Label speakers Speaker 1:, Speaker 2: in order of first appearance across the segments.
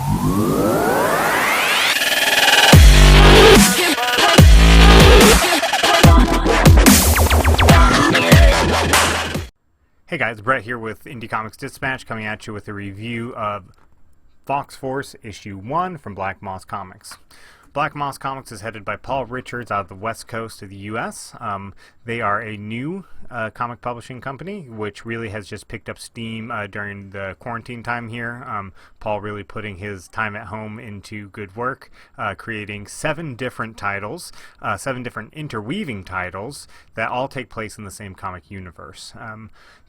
Speaker 1: Hey guys, Brett here with Indie Comics Dispatch, coming at you with a review of Fawkes Force issue 1 from Black Moss Comics. Black Moss Comics is headed by Paul Richards out of the west coast of the US. They are a new comic publishing company, which really has just picked up steam during the quarantine time here. Paul really putting his time at home into good work, creating 7 different titles, 7 different interweaving titles that all take place in the same comic universe.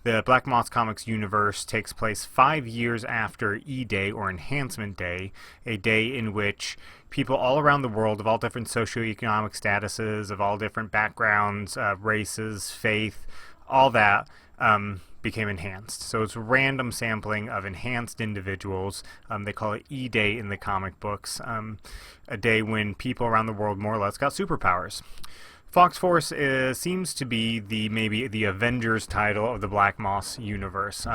Speaker 1: The Black Moss Comics universe takes place 5 years after E-Day, or Enhancement Day, a day in which people all around the world of all different socioeconomic statuses, of all different backgrounds, races, faith, all that became enhanced. So it's random sampling of enhanced individuals. They call it E-Day in the comic books, a day when people around the world more or less got superpowers. Fawkes Force seems to be maybe the Avengers title of the Black Moss universe,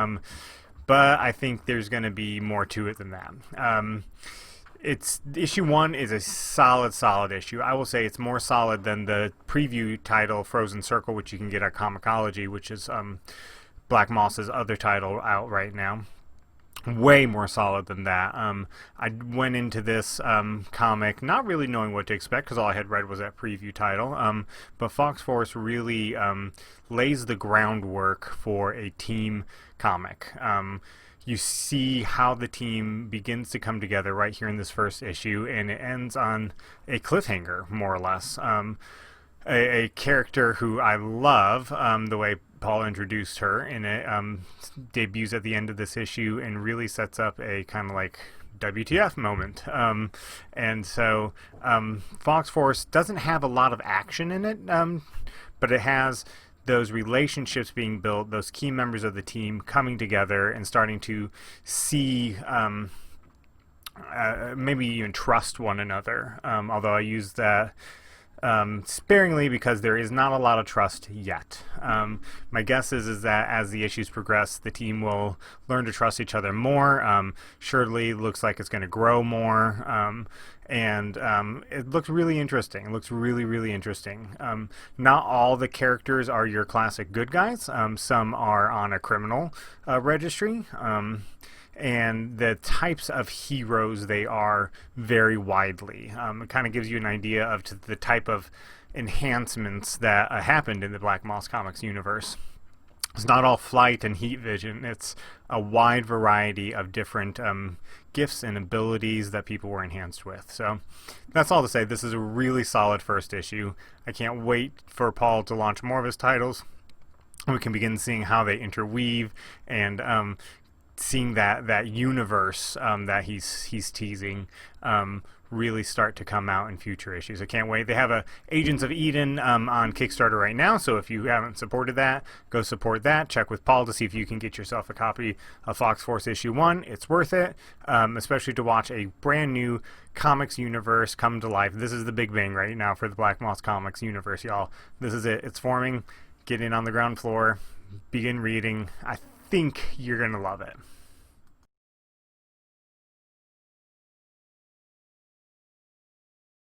Speaker 1: but I think there's going to be more to it than that. Issue 1 is a solid issue. I will say it's more solid than the preview title Frozen Circle, which you can get at Comixology, which is Black Moss's other title out right now. Way more solid than that. I went into this comic not really knowing what to expect, because all I had read was that preview title, but Fawkes Force really lays the groundwork for a team comic. You see how the team begins to come together right here in this first issue, and it ends on a cliffhanger, more or less. A character who I love, the way Paul introduced her, and it debuts at the end of this issue and really sets up a kind of like WTF moment. And so Fawkes Force doesn't have a lot of action in it, but it has those relationships being built, those key members of the team coming together and starting to see, maybe even trust one another, although I use that sparingly because there is not a lot of trust yet. My guess is that as the issues progress, the team will learn to trust each other more. Surely looks like it's going to grow more, and it looks really interesting. It looks really interesting. Not all the characters are your classic good guys. Some are on a criminal registry. And the types of heroes they are vary widely. It kind of gives you an idea of the type of enhancements that happened in the Black Moss Comics universe. It's not all flight and heat vision. It's a wide variety of different gifts and abilities that people were enhanced with. So that's all to say, this is a really solid first issue. I can't wait for Paul to launch more of his titles. We can begin seeing how they interweave and seeing that universe that he's teasing really start to come out in future issues. I can't wait. They have a Agents of Eden on Kickstarter right now, so if you haven't supported that, go support that. Check with Paul to see if you can get yourself a copy of Fawkes Force issue 1. It's worth it, especially to watch a brand new comics universe come to life. This is the big bang right now for the Black Moss Comics universe, y'all. This is it. It's forming. Get in on the ground floor. Begin reading. I think you're going to love it.